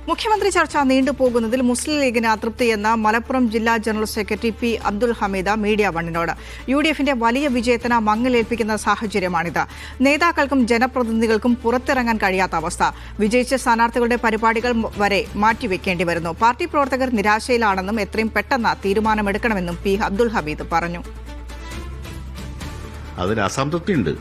മുഖ്യമന്ത്രി ചർച്ച നീണ്ടുപോകുന്നതിൽ മുസ്ലിം ലീഗിന് അതൃപ്തിയെന്ന മലപ്പുറം ജില്ലാ general secretary P Abdul Hameed media വണ്ണിനോട്. യുഡിഎഫിന്റെ വലിയ വിജയത്തിന് മങ്ങലേൽപ്പിക്കുന്ന സാഹചര്യമാണിത്. നേതാക്കൾക്കും ജനപ്രതിനിധികൾക്കും പുറത്തിറങ്ങാൻ കഴിയാത്ത അവസ്ഥ. വിജയിച്ച സ്ഥാനാർത്ഥികളുടെ പരിപാടികൾ വരെ മാറ്റിവെക്കേണ്ടി വരുന്നു. പാർട്ടി പ്രവർത്തകർ നിരാശയിലാണെന്നും എത്രയും പെട്ടെന്ന് തീരുമാനമെടുക്കണമെന്നും പി അബ്ദുൽ ഹമീദ് പറഞ്ഞു. അതിൽ അസംതൃപ്തിയുണ്ട്,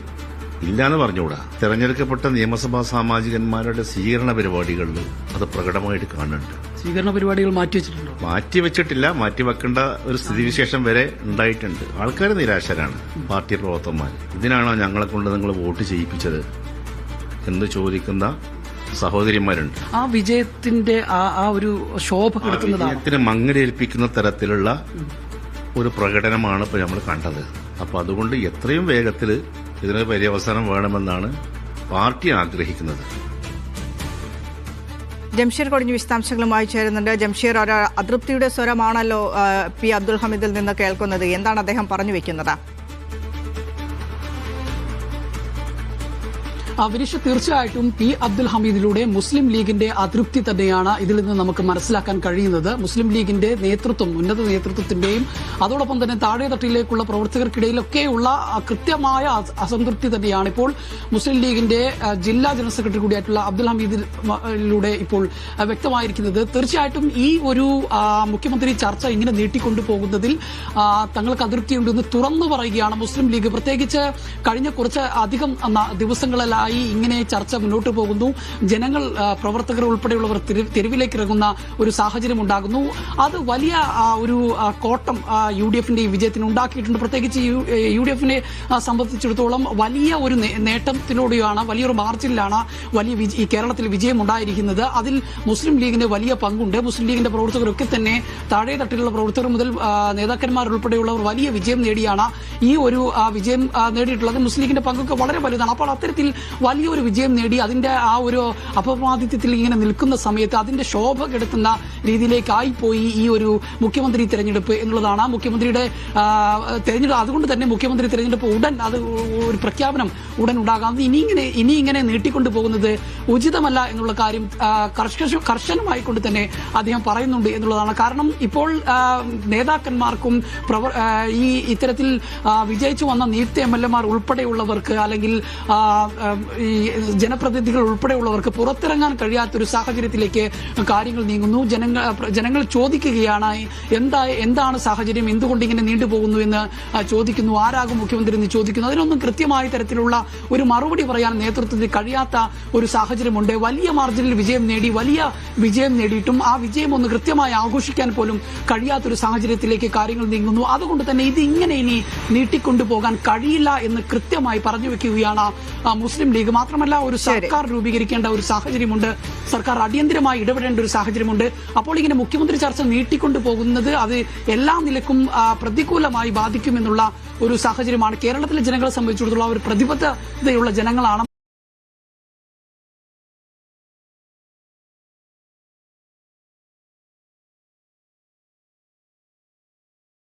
ഇല്ലാന്ന് പറഞ്ഞുകൂടാ. തെരഞ്ഞെടുക്കപ്പെട്ട നിയമസഭാ സാമാജികന്മാരുടെ സ്വീകരണ പരിപാടികളിൽ അത് പ്രകടമായിട്ട് കാണുന്നുണ്ട്. സ്വീകരണ പരിപാടികൾ മാറ്റിവെച്ചിട്ടുണ്ടോ? മാറ്റിവെച്ചിട്ടില്ല, മാറ്റിവെക്കേണ്ട ഒരു സ്ഥിതിവിശേഷം വരെ ഉണ്ടായിട്ടുണ്ട്. ആൾക്കാർ നിരാശരാണ്, പാർട്ടി പ്രവർത്തകന്മാർ. ഇതിനാണോ ഞങ്ങളെ കൊണ്ട് നിങ്ങൾ വോട്ട് ചെയ്യിപ്പിച്ചത് എന്ന് ചോദിക്കുന്ന സഹോദരിമാരുണ്ട്. ആ വിജയത്തിന്റെ ആ ഒരു ശോഭ വിജയത്തിന് മങ്ങലേൽപ്പിക്കുന്ന തരത്തിലുള്ള ഒരു പ്രകടനമാണ് ഇപ്പോൾ നമ്മൾ കണ്ടത്. അപ്പോൾ അതുകൊണ്ട് എത്രയും വേഗത്തിൽ ഇതിനൊരു പര്യവസാനം വേണമെന്നാണ് പാർട്ടി ആഗ്രഹിക്കുന്നത്. ജംഷീർ കൊടിഞ്ഞു വിശദാംശങ്ങളുമായി ചേരുന്നുണ്ട്. ജംഷീർ, ഒരു അതൃപ്തിയുടെ സ്വരമാണല്ലോ പി അബ്ദുൽ ഹമീദിൽ നിന്ന് കേൾക്കുന്നത്. എന്താണ് അദ്ദേഹം പറഞ്ഞു വെക്കുന്നത്? വിനീഷ്, തീർച്ചയായിട്ടും പി അബ്ദുൽ ഹമീദിലൂടെ മുസ്ലിം ലീഗിന്റെ അതൃപ്തി തന്നെയാണ് ഇതിൽ നിന്ന് നമുക്ക് മനസ്സിലാക്കാൻ കഴിയുന്നത്. മുസ്ലിം ലീഗിന്റെ നേതൃത്വം, ഉന്നത നേതൃത്വത്തിന്റെയും അതോടൊപ്പം തന്നെ താഴെ തട്ടിലേക്കുള്ള പ്രവർത്തകർക്കിടയിലൊക്കെയുള്ള കൃത്യമായ അസംതൃപ്തി തന്നെയാണ് ഇപ്പോൾ മുസ്ലിം ലീഗിന്റെ ജില്ലാ ജനറൽ സെക്രട്ടറി കൂടിയായിട്ടുള്ള അബ്ദുൽ ഹമീദിലൂടെ ഇപ്പോൾ വ്യക്തമായിരിക്കുന്നത്. തീർച്ചയായിട്ടും ഈ ഒരു മുഖ്യമന്ത്രി ചർച്ച ഇങ്ങനെ നീട്ടിക്കൊണ്ടുപോകുന്നതിൽ തങ്ങൾക്ക് അതൃപ്തിയുണ്ടെന്ന് തുറന്നു പറയുകയാണ് മുസ്ലിം ലീഗ്. പ്രത്യേകിച്ച് കഴിഞ്ഞ കുറച്ച് അധികം ദിവസങ്ങളിലായി ഇങ്ങനെ ചർച്ച മുന്നോട്ട് പോകുന്നു. ജനങ്ങൾ, പ്രവർത്തകർ ഉൾപ്പെടെയുള്ളവർ തെരുവിലേക്ക് ഇറങ്ങുന്ന ഒരു സാഹചര്യം ഉണ്ടാകുന്നു. അത് വലിയ ഒരു കോട്ടം യുഡിഎഫിന്റെ ഈ വിജയത്തിന് ഉണ്ടാക്കിയിട്ടുണ്ട്. പ്രത്യേകിച്ച് യുഡിഎഫിനെ സംബന്ധിച്ചിടത്തോളം വലിയ ഒരു നേട്ടത്തിലൂടെയാണ്, വലിയൊരു മാർജിനിലാണ് ഈ കേരളത്തിൽ വിജയം ഉണ്ടായിരിക്കുന്നത്. അതിൽ മുസ്ലിം ലീഗിന് വലിയ പങ്കുണ്ട്. മുസ്ലിം ലീഗിന്റെ പ്രവർത്തകരൊക്കെ തന്നെ താഴെ തട്ടിലുള്ള പ്രവർത്തകർ മുതൽ നേതാക്കന്മാർ ഉൾപ്പെടെയുള്ളവർ വലിയ വിജയം നേടിയാണ് ഈ ഒരു വിജയം നേടിയിട്ടുള്ളത്. മുസ്ലിം ലീഗിന്റെ പങ്കൊക്കെ വളരെ വലുതാണ്. അപ്പോൾ അത്തരത്തിൽ വലിയൊരു വിജയം നേടി അതിന്റെ ആ ഒരു അപമാദിത്യത്തിൽ ഇങ്ങനെ നിൽക്കുന്ന സമയത്ത് അതിന്റെ ശോഭ കെടുത്തുന്ന രീതിയിലേക്കായിപ്പോയി ഈ ഒരു മുഖ്യമന്ത്രി തെരഞ്ഞെടുപ്പ് എന്നുള്ളതാണ്. മുഖ്യമന്ത്രിയുടെ തെരഞ്ഞെടുപ്പ്, അതുകൊണ്ട് തന്നെ മുഖ്യമന്ത്രി തെരഞ്ഞെടുപ്പ് ഉടൻ അത് ഒരു പ്രഖ്യാപനം ഉടൻ ഉണ്ടാകാം. ഇനി ഇങ്ങനെ നീട്ടിക്കൊണ്ടു പോകുന്നത് ഉചിതമല്ല എന്നുള്ള കാര്യം കർശനമായിക്കൊണ്ട് തന്നെ അദ്ദേഹം പറയുന്നുണ്ട് എന്നുള്ളതാണ്. കാരണം ഇപ്പോൾ നേതാക്കന്മാർക്കും ഇത്തരത്തിൽ വിജയിച്ചു വന്ന നിയുക്ത എംഎൽഎമാർ ഉൾപ്പെടെയുള്ളവർക്ക് അല്ലെങ്കിൽ ഈ ജനപ്രതിനിധികൾ ഉൾപ്പെടെയുള്ളവർക്ക് പുറത്തിറങ്ങാൻ കഴിയാത്തൊരു സാഹചര്യത്തിലേക്ക് കാര്യങ്ങൾ നീങ്ങുന്നു. ജനങ്ങൾ ചോദിക്കുകയാണ്, എന്താണ് സാഹചര്യം, എന്തുകൊണ്ട് ഇങ്ങനെ നീണ്ടുപോകുന്നു എന്ന് ചോദിക്കുന്നു. ആരാകും മുഖ്യമന്ത്രി എന്ന് ചോദിക്കുന്നു. അതിനൊന്നും കൃത്യമായ തരത്തിലുള്ള ഒരു മറുപടി പറയാൻ നേതൃത്വത്തിൽ കഴിയാത്ത ഒരു സാഹചര്യമുണ്ട്. വലിയ മാർജിനിൽ വലിയ വിജയം നേടിയിട്ടും ആ വിജയം ഒന്ന് കൃത്യമായി ആഘോഷിക്കാൻ പോലും കഴിയാത്തൊരു സാഹചര്യത്തിലേക്ക് കാര്യങ്ങൾ നീങ്ങുന്നു. അതുകൊണ്ട് തന്നെ ഇത് ഇങ്ങനെ ഇനി നീട്ടിക്കൊണ്ടുപോകാൻ കഴിയില്ല എന്ന് കൃത്യമായി പറഞ്ഞു വെക്കുകയാണ് മുസ്ലിം ലീഗ്. മാത്രമല്ല, ഒരു സർക്കാർ രൂപീകരിക്കേണ്ട ഒരു സാഹചര്യമുണ്ട്. സർക്കാർ അടിയന്തരമായി ഇടപെടേണ്ട ഒരു സാഹചര്യമുണ്ട്. അപ്പോൾ ഇങ്ങനെ മുഖ്യമന്ത്രി ചർച്ച നീട്ടിക്കൊണ്ടു പോകുന്നത് അത് എല്ലാ നിലക്കും പ്രതികൂലമായി ബാധിക്കുമെന്നുള്ള ഒരു സാഹചര്യമാണ്. കേരളത്തിലെ ജനങ്ങളെ സംബന്ധിച്ചിടത്തോളം ഒരു പ്രതിബദ്ധതയുള്ള ജനങ്ങളാണ്.